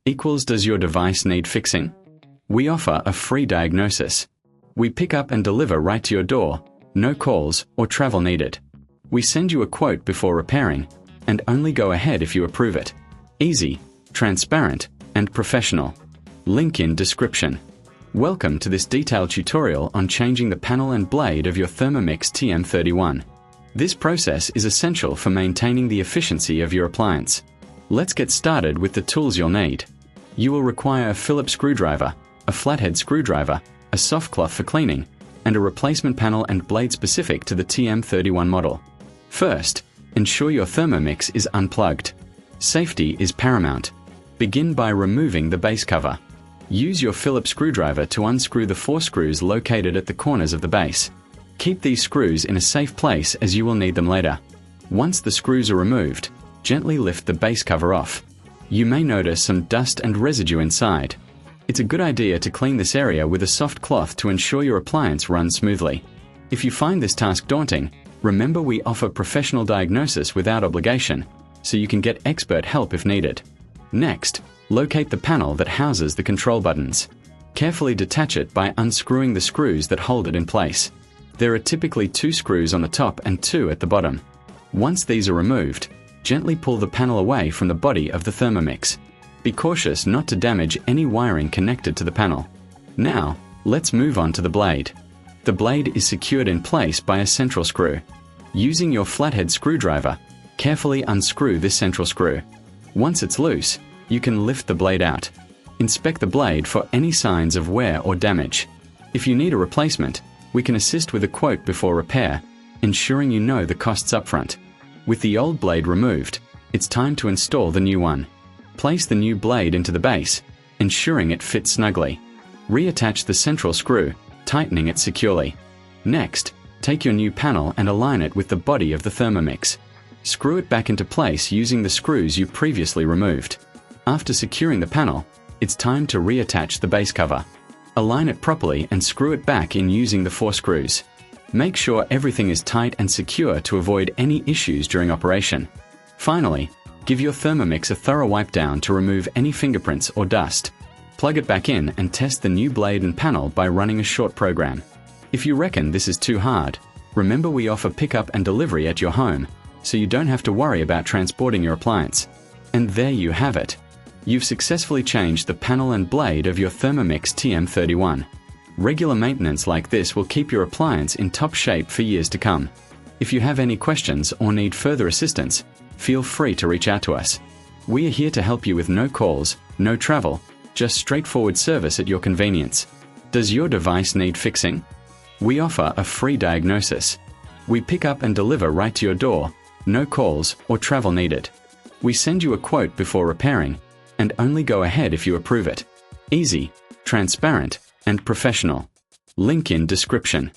equals does your device need fixing? We offer a free diagnosis. We pick up and deliver right to your door, no calls or travel needed. We send you a quote before repairing, and only go ahead if you approve it. Easy, transparent, and professional. Link in description. Welcome to this detailed tutorial on changing the panel and blade of your Thermomix TM31. This process is essential for maintaining the efficiency of your appliance. Let's get started with the tools you'll need. You will require a Phillips screwdriver, a flathead screwdriver, a soft cloth for cleaning, and a replacement panel and blade specific to the TM31 model. First, ensure your Thermomix is unplugged. Safety is paramount. Begin by removing the base cover. Use your Phillips screwdriver to unscrew the 4 screws located at the corners of the base. Keep these screws in a safe place as you will need them later. Once the screws are removed, gently lift the base cover off. You may notice some dust and residue inside. It's a good idea to clean this area with a soft cloth to ensure your appliance runs smoothly. If you find this task daunting, remember we offer professional diagnosis without obligation, so you can get expert help if needed. Next, locate the panel that houses the control buttons. Carefully detach it by unscrewing the screws that hold it in place. There are typically 2 screws on the top and 2 at the bottom. Once these are removed, gently pull the panel away from the body of the Thermomix. Be cautious not to damage any wiring connected to the panel. Now, let's move on to the blade. The blade is secured in place by a central screw. Using your flathead screwdriver, carefully unscrew this central screw. Once it's loose, you can lift the blade out. Inspect the blade for any signs of wear or damage. If you need a replacement, we can assist with a quote before repair, ensuring you know the costs upfront. With the old blade removed, it's time to install the new one. Place the new blade into the base, ensuring it fits snugly. Reattach the central screw, tightening it securely. Next, take your new panel and align it with the body of the Thermomix. Screw it back into place using the screws you previously removed. After securing the panel, it's time to reattach the base cover. Align it properly and screw it back in using the 4 screws. Make sure everything is tight and secure to avoid any issues during operation. Finally, give your Thermomix a thorough wipe down to remove any fingerprints or dust. Plug it back in and test the new blade and panel by running a short program. If you reckon this is too hard, remember we offer pickup and delivery at your home, so you don't have to worry about transporting your appliance. And there you have it. You've successfully changed the panel and blade of your Thermomix TM31. Regular maintenance like this will keep your appliance in top shape for years to come. If you have any questions or need further assistance, feel free to reach out to us. We are here to help you with no calls, no travel, just straightforward service at your convenience. Does your device need fixing? We offer a free diagnosis. We pick up and deliver right to your door, no calls or travel needed. We send you a quote before repairing, and only go ahead if you approve it. Easy, transparent, and professional. Link in description.